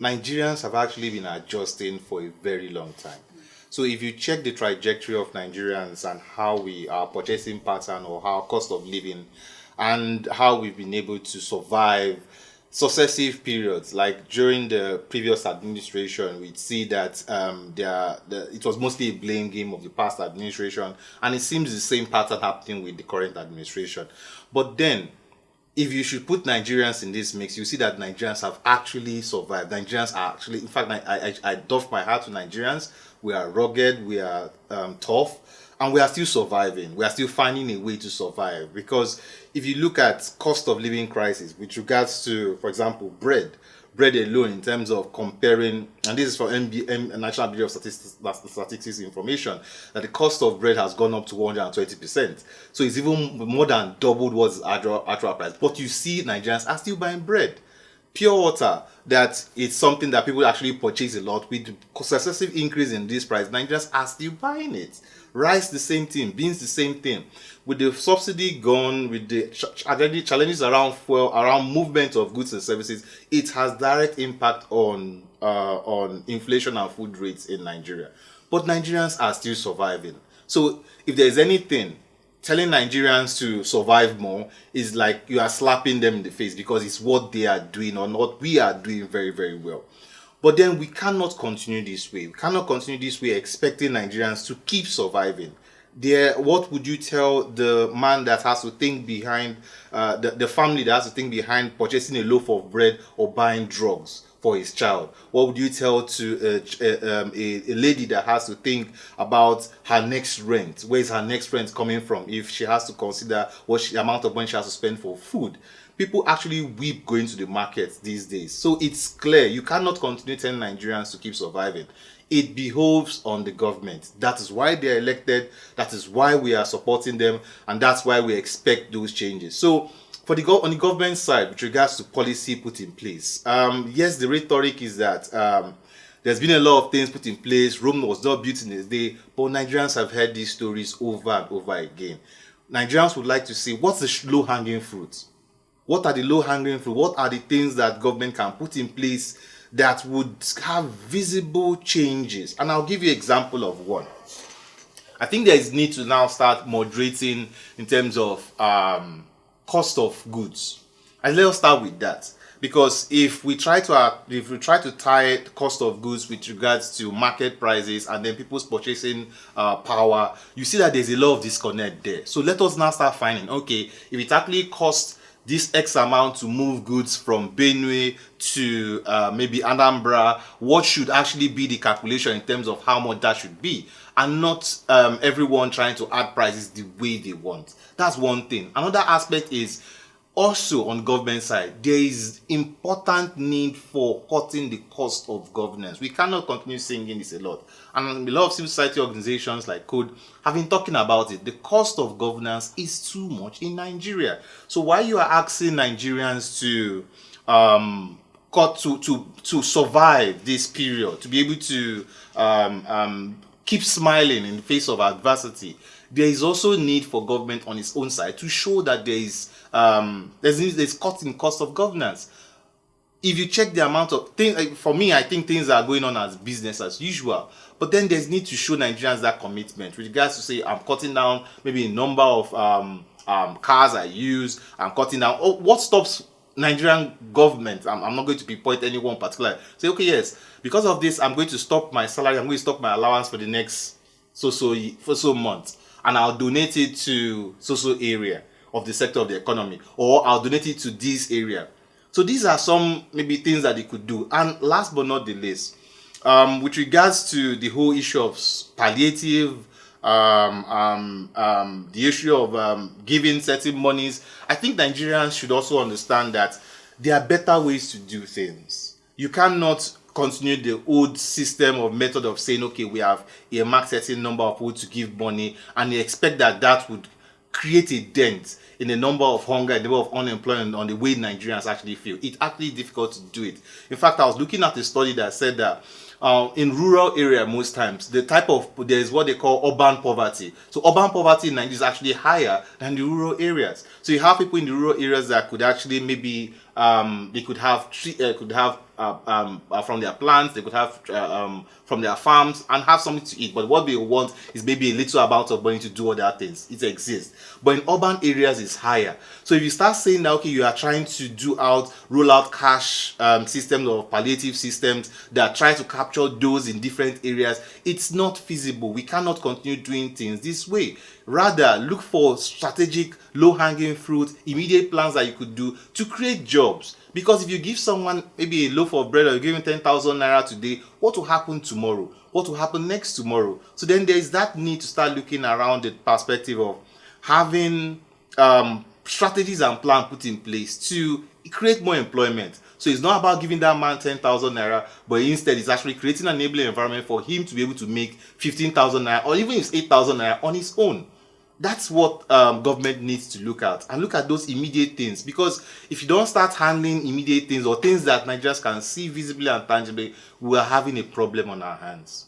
Nigerians have actually been adjusting for a very long time. So if you check the trajectory of Nigerians and how we are purchasing pattern or our cost of living and how we've been able to survive successive periods, like during the previous administration, we'd see that it was mostly a blame game of the past administration, and it seems the same pattern happening with the current administration. But then, if you should put Nigerians in this mix, you see that Nigerians have actually survived. Nigerians are actually, in fact, I doff my hat to Nigerians. We are rugged, we are tough, and we are still surviving. We are still finding a way to survive. Because if you look at cost of living crisis with regards to, for example, bread alone, in terms of comparing, and this is for National Bureau of Statistics information, that the cost of bread has gone up to 120%. So it's even more than doubled what's actual price. But you see Nigerians are still buying bread. Pure water, that it's something that people actually purchase a lot. With successive increase in this price, Nigerians are still buying it. Rice, the same thing. Beans, the same thing. With the subsidy gone, with the challenges around fuel, around movement of goods and services, it has direct impact on inflation and food rates in Nigeria. But Nigerians are still surviving. So if there's anything, telling Nigerians to survive more is like you are slapping them in the face, because it's what they are doing or what we are doing very, very well. But then we cannot continue this way. We cannot continue this way expecting Nigerians to keep surviving. What would you tell the man that has to think behind, the family that has to think behind purchasing a loaf of bread or buying drugs for his child? What would you tell to a lady that has to think about her next rent? Where is her next rent coming from if she has to consider the amount of money she has to spend for food? People actually weep going to the market these days. So it's clear you cannot continue telling Nigerians to keep surviving. It behoves on the government. That is why they are elected. That is why we are supporting them. And that's why we expect those changes. So on the government side, with regards to policy put in place, yes, the rhetoric is that there's been a lot of things put in place. Rome was not built in a day. But Nigerians have heard these stories over and over again. Nigerians would like to see, what's the low-hanging fruit? What are the low-hanging fruit? What are the things that government can put in place that would have visible changes? And I'll give you an example of one. I think there is need to now start moderating in terms of cost of goods. And let us start with that, because if we try to tie the cost of goods with regards to market prices and then people's purchasing power, you see that there's a lot of disconnect there. So let us now start finding, okay, if it actually costs this X amount to move goods from Benue to maybe Anambra, what should actually be the calculation in terms of how much that should be, and not everyone trying to add prices the way they want. That's one thing. Another aspect is also on government side, there is important need for cutting the cost of governance. We cannot continue singing this a lot. And a lot of civil society organizations like Code have been talking about it. The cost of governance is too much in Nigeria. So while you are asking Nigerians to to survive this period, to be able to keep smiling in the face of adversity, there is also need for government on its own side to show that there's cut in cost of governance. If you check the amount of things, for me, I think things are going on as business as usual. But then there's need to show Nigerians that commitment with regards to say, I'm cutting down maybe a number of cars I use. I'm cutting down. Oh, what stops Nigerian government? I'm not going to pinpoint anyone particular. Say, okay, yes, because of this, I'm going to stop my salary. I'm going to stop my allowance for the next so months, and I'll donate it to so area of the sector of the economy, or I'll donate it to this area. So these are some maybe things that they could do. And last but not the least, with regards to the whole issue of palliative, the issue of giving certain monies, I think Nigerians should also understand that there are better ways to do things. You cannot continue the old system or method of saying, okay, we have earmarked certain number of people to give money, and you expect that would create a dent in the number of hunger, the number of unemployment, on the way Nigerians actually feel. It's actually difficult to do it. In fact, I was looking at a study that said that in rural area, most times, there is what they call urban poverty. So urban poverty in Nigeria is actually higher than the rural areas. So you have people in the rural areas that could actually maybe, they could have from their plants, they could have from their farms, and have something to eat. But what they want is maybe a little amount of money to do other things. It exists, but in urban areas it's higher. So if you start saying that, okay, you are trying to roll out cash systems or palliative systems that try to capture those in different areas, it's not feasible. We cannot continue doing things this way. Rather, look for strategic, low-hanging fruit, immediate plans that you could do to create jobs. Because if you give someone maybe a loaf of bread, or you give him 10,000 naira today, what will happen tomorrow? What will happen next tomorrow? So then there is that need to start looking around the perspective of having strategies and plans put in place to create more employment. So it's not about giving that man 10,000 naira, but instead it's actually creating an enabling environment for him to be able to make 15,000 naira, or even if it's 8,000 naira on his own. That's what government needs to look at, and look at those immediate things. Because if you don't start handling immediate things, or things that Nigerians can see visibly and tangibly, we are having a problem on our hands.